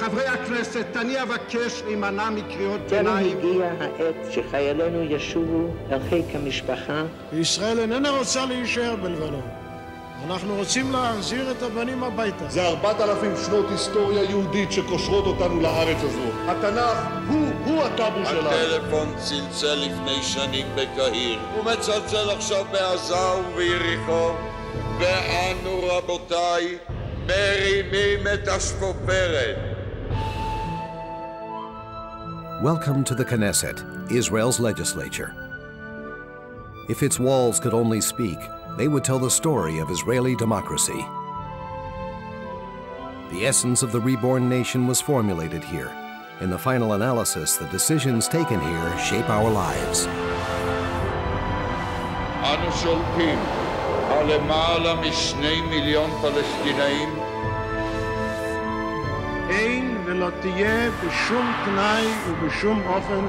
מחברי הכנסת אני אבקש להימנע מקריאות ביניים. הגיע העת שחיילינו ישובו אל חיק המשפחה. ישראל איננה רוצה להישאר בלבנון. אנחנו רוצים להחזיר את הבנים הביתה. זה 4,000 שנות היסטוריה יהודית שקושרות אותנו לארץ הזו. התנ"ך הוא הטאבו שלנו. הטלפון צלצל לפני שנים בקהיר. הוא מצלצל עכשיו בעזה וביריחו. ואנו רבותיי מרימים את השפופרת. Welcome to the Knesset, Israel's legislature. If its walls could only speak, they would tell the story of Israeli democracy. The essence of the reborn nation was formulated here. In the final analysis, the decisions taken here shape our lives. אנו שולטים על למעלה מ2 מיליון פלסטינאים. אין ולא תהיה בשום תנאי ובשום אופן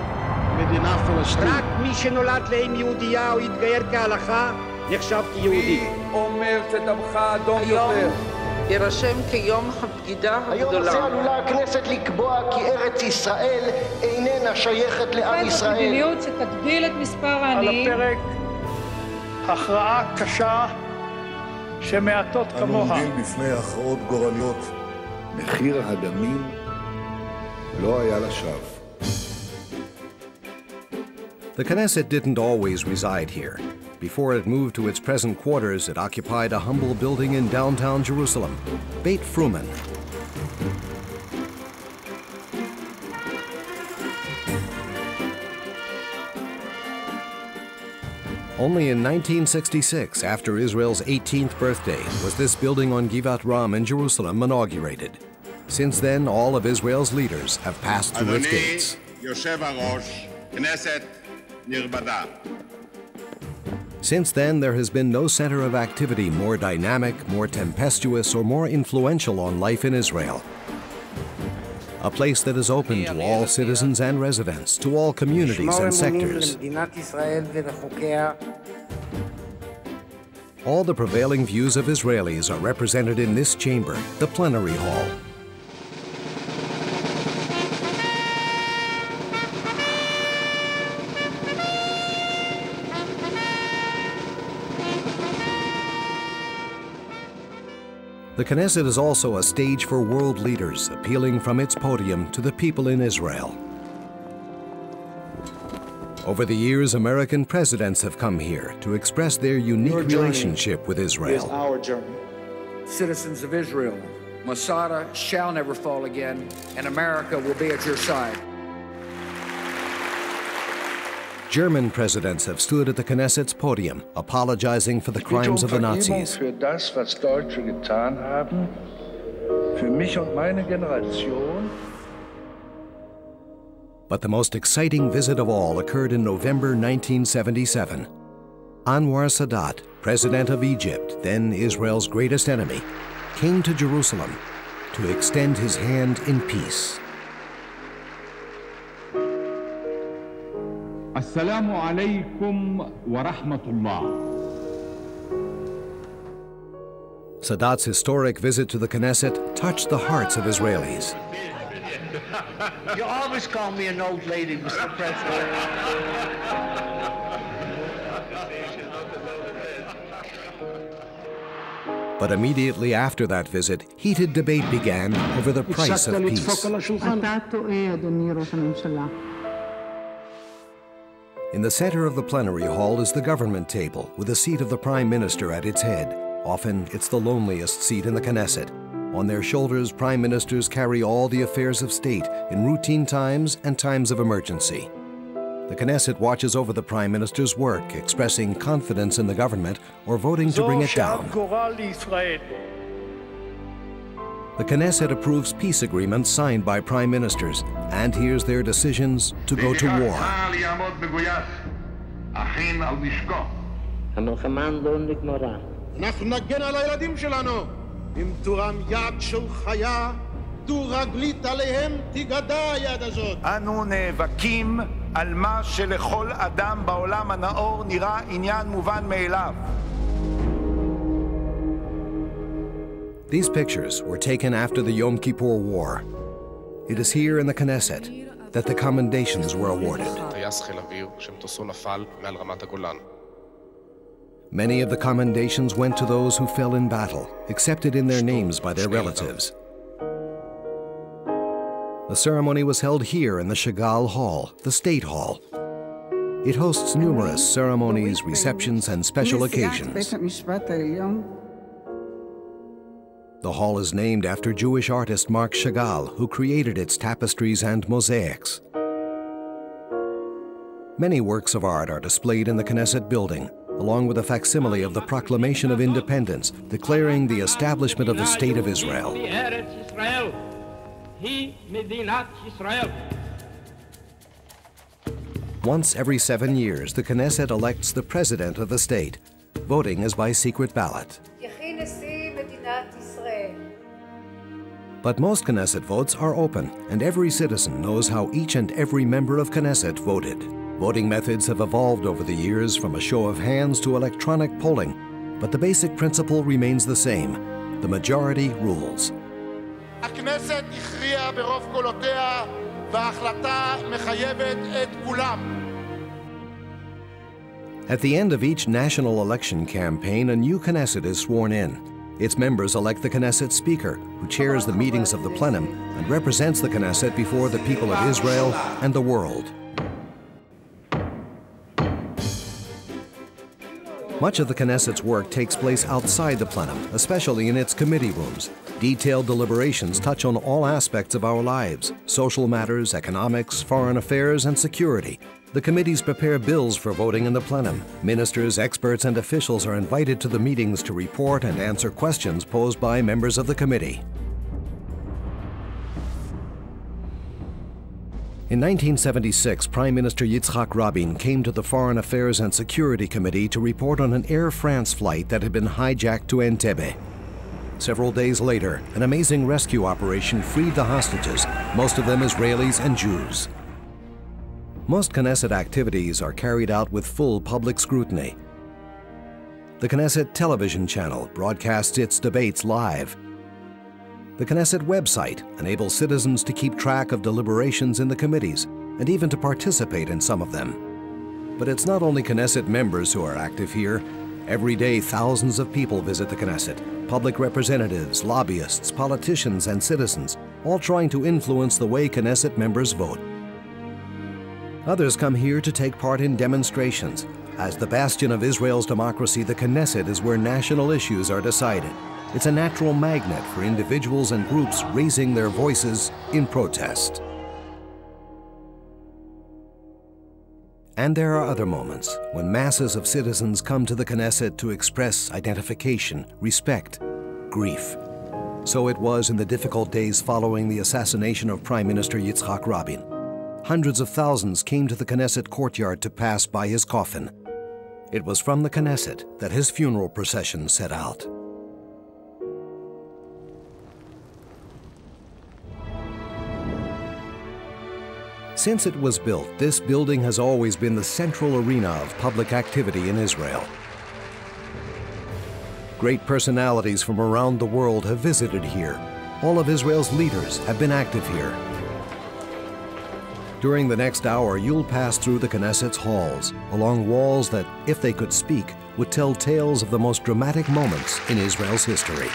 מדינה פלסטינית. רק מי שנולד לאם יהודייה או התגייר כהלכה נחשב כיהודי. מי אומר שדמך אדום יותר? יירשם כיום הבגידה הגדולה. היום הזה עלולה הכנסת לקבוע כי ארץ ישראל איננה שייכת לעם ישראל. מדיניות שתגדיל את מספר העניים. על הפרק הכרעה קשה שמעטות כמוה. אנו עומדים בפני הכרעות גורליות. מחיר הדמים לא היה לשווא. The Knesset didn't always reside here. Before it moved to its present quarters, it occupied a humble building in downtown Jerusalem, Beit Fruman. Only in 1966, after Israel's 18th birthday, was this building on Givat Ram in Jerusalem inaugurated. Since then, all of Israel's leaders have passed through its gates. יושב-ראש, כנסת נכבדה. Since then, there has been no center of activity more dynamic, more tempestuous, or more influential on life in Israel. A place that is open to all citizens and residents, to all communities and sectors. All the prevailing views of Israelis are represented in this chamber, the plenary hall. The Knesset is also a stage for world leaders, appealing from its podium to the people in Israel. Over the years, American presidents have come here to express their unique relationship with Israel. Is our journey. Citizens of Israel, Masada shall never fall again, and America will be at your side. German presidents have stood at the Knesset's podium, apologizing for the crimes of the Nazis. Für das, was Deutsche getan haben, für mich und meine Generation. But the most exciting visit of all occurred in November 1977. Anwar Sadat, president of Egypt, then Israel's greatest enemy, came to Jerusalem to extend his hand in peace. Assalamu alaikum wa rahmatullah. Sadat's historic visit to the Knesset touched the hearts of Israelis. You always call me an old lady, Mr. President. But immediately after that visit, heated debate began over the price of peace. In the center of the plenary hall is the government table, with the seat of the Prime Minister at its head. Often, it's the loneliest seat in the Knesset. On their shoulders, prime ministers carry all the affairs of state in routine times and times of emergency. The Knesset watches over the prime minister's work, expressing confidence in the government or voting to bring it down. The Knesset approves peace agreements signed by prime ministers and hears their decisions to go to war. אנחנו נגן על הילדים שלנו. אם תורם יד של חיה, דו-רגלית עליהם תיגדע היד הזאת. אנו נאבקים על מה שלכל אדם בעולם הנאור נראה עניין מובן מאליו. These pictures were taken after the Yom Kippur War. It is here in the Knesset that the commendations were awarded. Many of the commendations went to those who fell in battle, accepted in their names by their relatives. The ceremony was held here in the Chagall Hall, the State Hall. It hosts numerous ceremonies, receptions, and special occasions. The hall is named after Jewish artist Marc Chagall, who created its tapestries and mosaics. Many works of art are displayed in the Knesset building, along with a facsimile of the Proclamation of Independence, declaring the establishment of the State of Israel. Once every 7 years, the Knesset elects the president of the state. Voting is by secret ballot. But most Knesset votes are open, and every citizen knows how each and every member of Knesset voted. Voting methods have evolved over the years from a show of hands to electronic polling, but the basic principle remains the same. The majority rules. הכנסת הכריעה ברוב קולותיה, וההחלטה מחייבת את כולם. At the end of each national election campaign, a new Knesset is sworn in. Its members elect the Knesset Speaker, who chairs the meetings of the plenum and represents the Knesset before the people of Israel and the world. Much of the Knesset's work takes place outside the plenum, especially in its committee rooms. Detailed deliberations touch on all aspects of our lives: social matters, economics, foreign affairs, and security. The committees prepare bills for voting in the plenum. Ministers, experts, and officials are invited to the meetings to report and answer questions posed by members of the committee. In 1976, Prime Minister Yitzhak Rabin came to the Foreign Affairs and Security Committee to report on an Air France flight that had been hijacked to Entebbe. Several days later, an amazing rescue operation freed the hostages, most of them Israelis and Jews. Most Knesset activities are carried out with full public scrutiny. The Knesset television channel broadcasts its debates live. The Knesset website enables citizens to keep track of deliberations in the committees and even to participate in some of them. But it's not only Knesset members who are active here. Every day, thousands of people visit the Knesset: public representatives, lobbyists, politicians, and citizens, all trying to influence the way Knesset members vote. Others come here to take part in demonstrations. As the bastion of Israel's democracy, the Knesset is where national issues are decided. It's a natural magnet for individuals and groups raising their voices in protest. And there are other moments when masses of citizens come to the Knesset to express identification, respect, grief. So it was in the difficult days following the assassination of Prime Minister Yitzhak Rabin. Hundreds of thousands came to the Knesset courtyard to pass by his coffin. It was from the Knesset that his funeral procession set out. Since it was built, this building has always been the central arena of public activity in Israel. Great personalities from around the world have visited here. All of Israel's leaders have been active here. During the next hour, you'll pass through the Knesset's halls, along walls that, if they could speak, would tell tales of the most dramatic moments in Israel's history.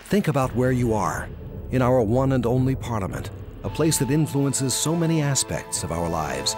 Think about where you are, in our one and only parliament, a place that influences so many aspects of our lives.